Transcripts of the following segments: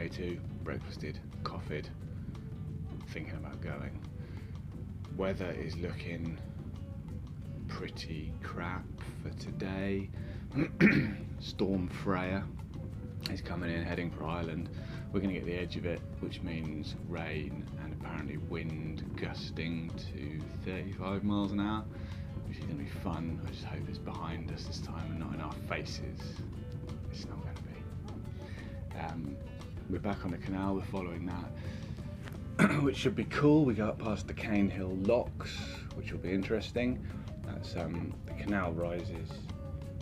K2, breakfasted, coffeed, thinking about going. Weather is looking pretty crap for today. Storm Freya is coming in, heading for Ireland. We're going to get the edge of it, which means rain and apparently wind gusting to 35 miles an hour, which is going to be fun. I just hope it's behind us this time and not in our faces. It's not going to be. We're back on the canal, we're following that, which should be cool. We go up past the Caen Hill locks, which will be interesting. That's the canal rises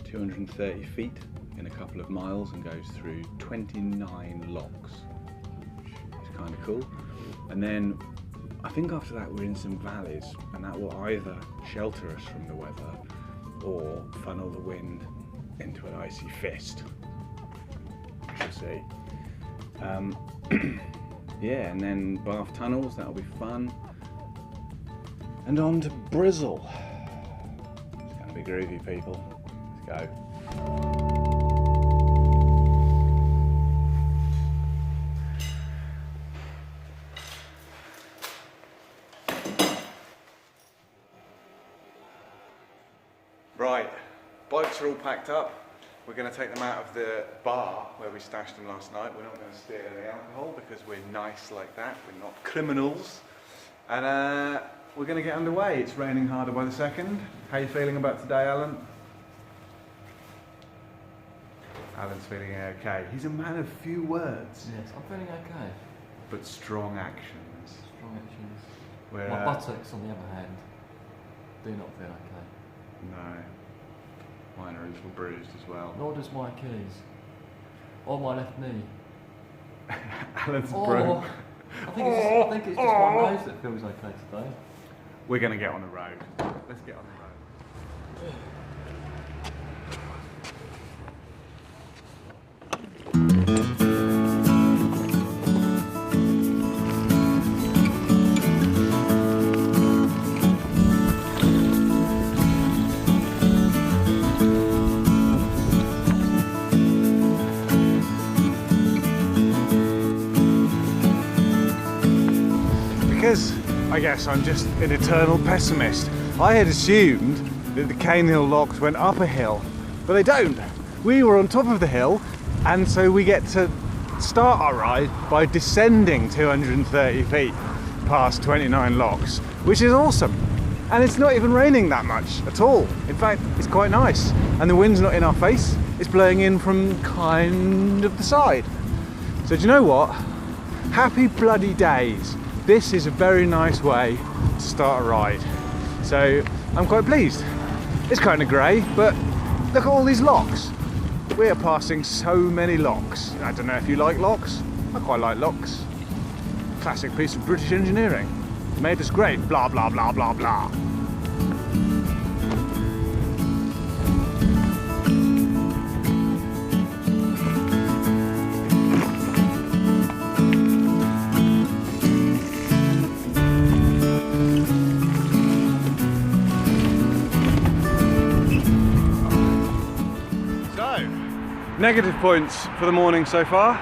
230 feet in a couple of miles and goes through 29 locks, which is kind of cool. And then I think after that we're in some valleys, and that will either shelter us from the weather or funnel the wind into an icy fist. We shall see. Yeah, and then Bath tunnels, that'll be fun. And on to Bristol. It's going to be groovy, people. Let's go. Right, bikes are all packed up. We're going to take them out of the bar where we stashed them last night. We're not going to steal any alcohol because we're nice like that. We're not criminals. And we're going to get underway. It's raining harder by the second. How are you feeling about today, Alan? Alan's feeling okay. He's a man of few words. Yes, I'm feeling okay. But strong actions. Strong actions. We're, My buttocks, on the other hand, do not feel okay. No. Mine are a little bruised as well. Nor does my Achilles. Or my left knee. Alan's broke. I think it's just my nose that feels okay today. We're going to get on the road. Let's get on the road. Because I guess I'm just an eternal pessimist. I had assumed that the Caen Hill locks went up a hill, but they don't. We were on top of the hill, and so we get to start our ride by descending 230 feet past 29 locks, which is awesome. And it's not even raining that much at all. In fact, it's quite nice. And the wind's not in our face, it's blowing in from kind of the side. So do you know what? Happy bloody days. This is a very nice way to start a ride. So I'm quite pleased. It's kind of grey, but look at all these locks. We are passing so many locks. I don't know if you like locks. I quite like locks. Classic piece of British engineering. Made us great, blah, blah, blah, blah, blah. Negative points for the morning so far.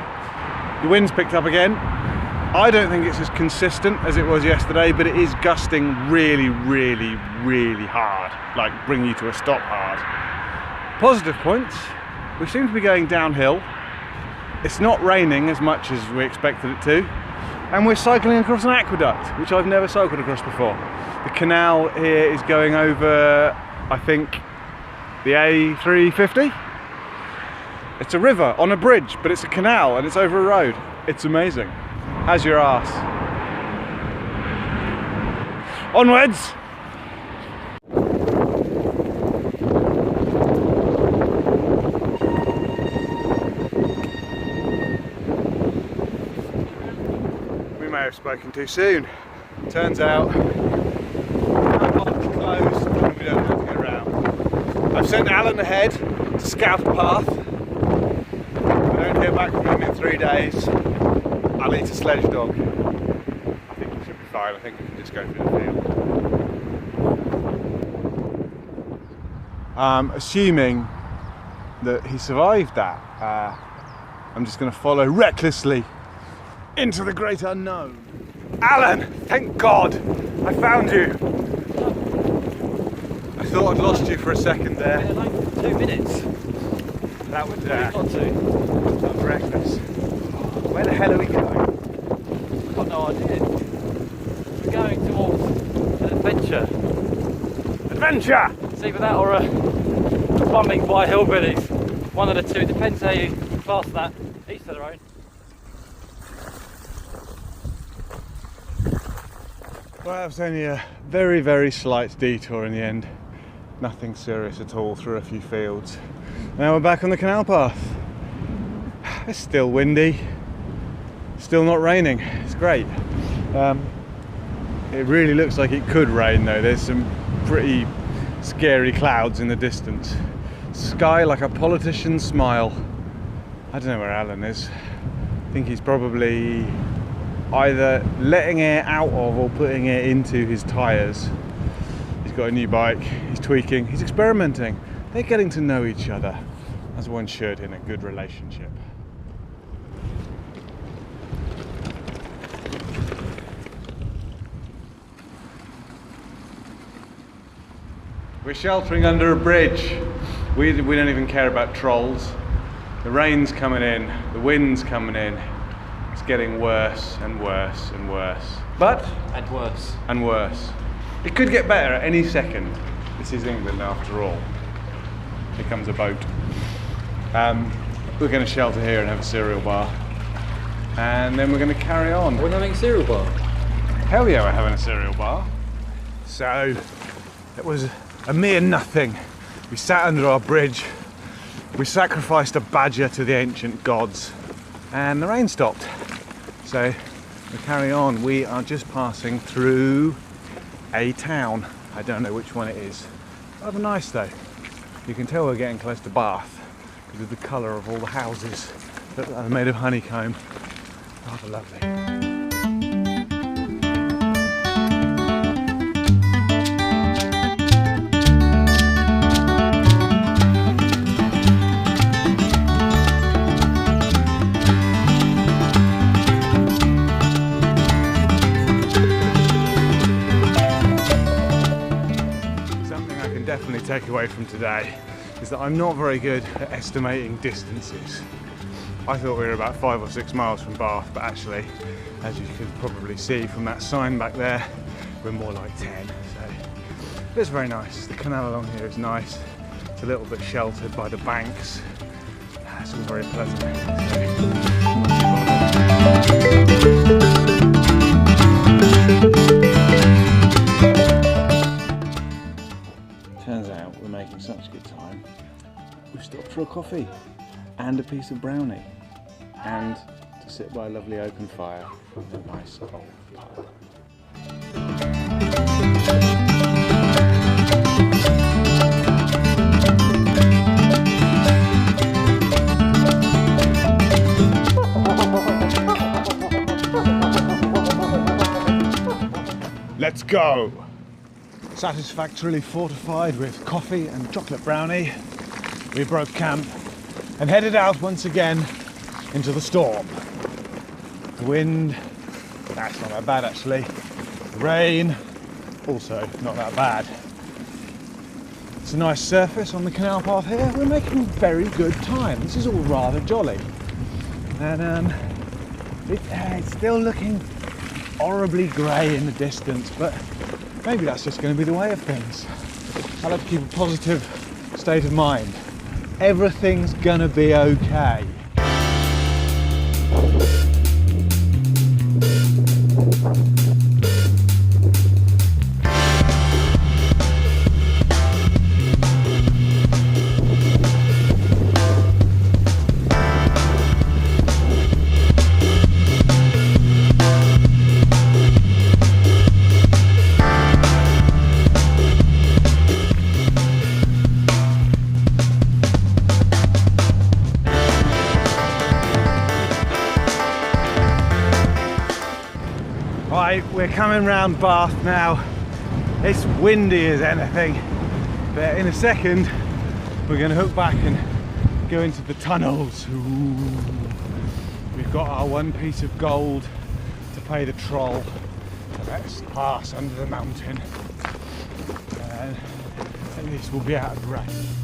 The wind's picked up again. I don't think it's as consistent as it was yesterday, but it is gusting really, really, really hard. Like bring you to a stop hard. Positive points, we seem to be going downhill. It's not raining as much as we expected it to. And we're cycling across an aqueduct, which I've never cycled across before. The canal here is going over, I think, the A350. It's a river on a bridge, but it's a canal and it's over a road. It's amazing. How's your arse? Onwards! We may have spoken too soon. Turns out, our park's closed and we don't know how to get around. I've sent Alan ahead to scout a path. If I don't hear back from him in 3 days, I'll eat a sledge dog. I think we should be fine. I think we can just go through the field. Assuming that he survived that, I'm just going to follow recklessly into the great unknown. Alan, thank God, I found you. I thought I'd lost you for a second there. Yeah, like 2 minutes. That would Got to. that was reckless. Where the hell are we going? I've got no idea. We're going towards an adventure. Adventure! It's either that or a bumming by hillbillies. One of the two, depends how you class that. Each to their own. Well, that was only a very, very slight detour in the end. Nothing serious at all, through a few fields. Now we're back on the canal path. It's still windy, still not raining. It's great. It really looks like it could rain though. There's some pretty scary clouds in the distance. Sky like a politician's smile. I don't know where Alan is. I think he's probably either letting air out of or putting it into his tyres. He's got a new bike, he's tweaking, he's experimenting. They're getting to know each other, as one should in a good relationship. We're sheltering under a bridge. We don't even care about trolls. The rain's coming in, the wind's coming in. It's getting worse and worse and worse. But And worse. and worse. It could get better at any second. This is England after all. Here comes a boat. We're going to shelter here and have a cereal bar. And then we're going to carry on. We're having a cereal bar. Hell yeah, we're having a cereal bar. So, it was a mere nothing. We sat under our bridge. We sacrificed a badger to the ancient gods. And the rain stopped. So, we carry on. We are just passing through a town. I don't know which one it is. Rather nice though. You can tell we're getting close to Bath because of the colour of all the houses that are made of honeycomb. Rather lovely. Definitely take away from today is that I'm not very good at estimating distances. I thought we were about 5 or 6 miles from Bath, but actually, as you can probably see from that sign back there, we're more like 10. So it's very nice. The canal along here is nice. It's a little bit sheltered by the banks. It's all very pleasant. Turns out we're making such good time. We've stopped for a coffee and a piece of brownie and to sit by a lovely open fire in a nice old pub. Let's go! Satisfactorily fortified with coffee and chocolate brownie, we broke camp and headed out once again into the storm. The wind, that's not that bad actually. The rain, also not that bad. It's a nice surface on the canal path here. We're making very good time. This is all rather jolly. And it's still looking horribly grey in the distance, but maybe that's just going to be the way of things. I like to keep a positive state of mind. Everything's gonna be okay. Right, we're coming round Bath now. It's windy as anything, but in a second we're going to hook back and go into the tunnels. Ooh. We've got our one piece of gold to pay the troll. Let's pass under the mountain, and at least we'll be out of breath.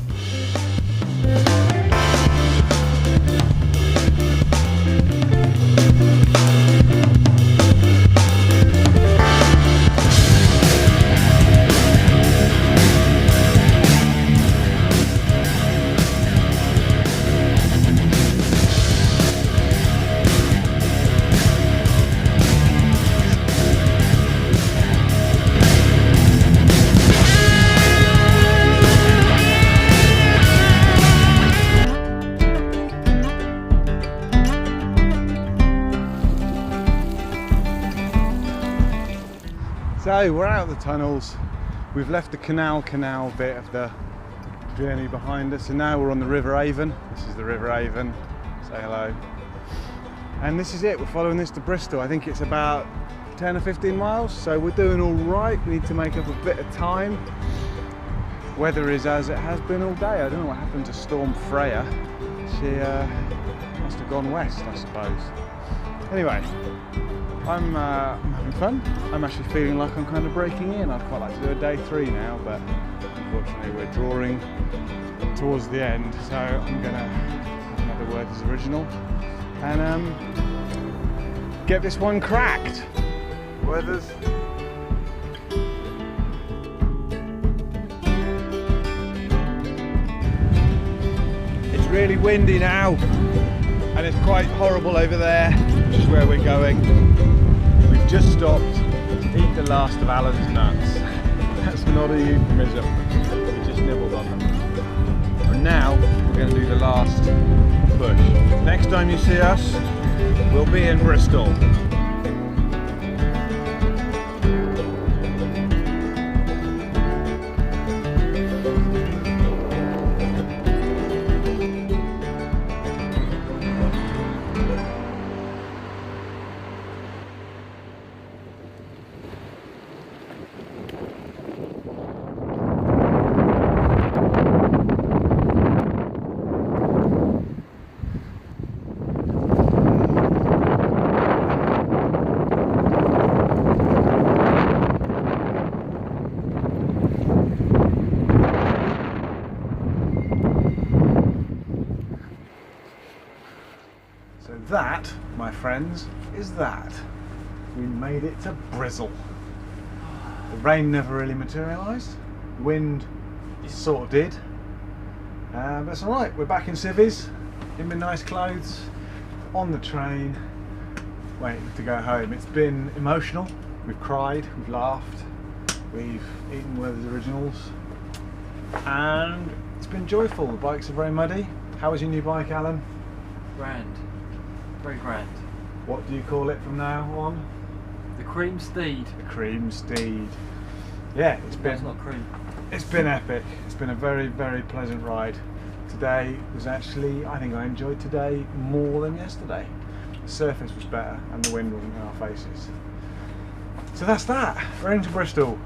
So we're out of the tunnels, we've left the canal bit of the journey behind us, and now we're on the River Avon. This is the River Avon, say hello. And this is it, we're following this to Bristol. I think it's about 10 or 15 miles, so we're doing all right. We need to make up a bit of time. Weather is as it has been all day. I don't know what happened to Storm Freya. She must have gone west, I suppose. Anyway, I'm having fun. I'm actually feeling like I'm kind of breaking in. I'd quite like to do a day 3 now, but unfortunately we're drawing towards the end, so I'm gonna have another word as original and get this one cracked. Weather's it's really windy now, and it's quite horrible over there, which is where we're going. We've just stopped to eat the last of Alan's nuts. That's not a euphemism. We just nibbled on them. And now we're going to do the last push. Next time you see us, we'll be in Bristol. So that, my friends, is that. We made it to Bristol. The rain never really materialised. Wind sort of did. But it's alright, we're back in civvies, in my nice clothes, on the train, waiting to go home. It's been emotional. We've cried, we've laughed, we've eaten Werther's Originals, and it's been joyful. The bikes are very muddy. How was your new bike, Alan? Grand. Very grand. What do you call it from now on? The Cream Steed. The Cream Steed. Yeah, it's been. It's not cream. It's been epic. It's been a very, very pleasant ride. Today was actually, I think I enjoyed today more than yesterday. The surface was better and the wind wasn't in our faces. So that's that. We're into Bristol.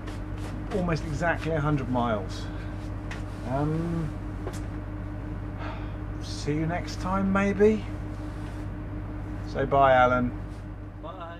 Almost exactly 100 miles. See you next time, maybe. Say bye, Alan. Bye.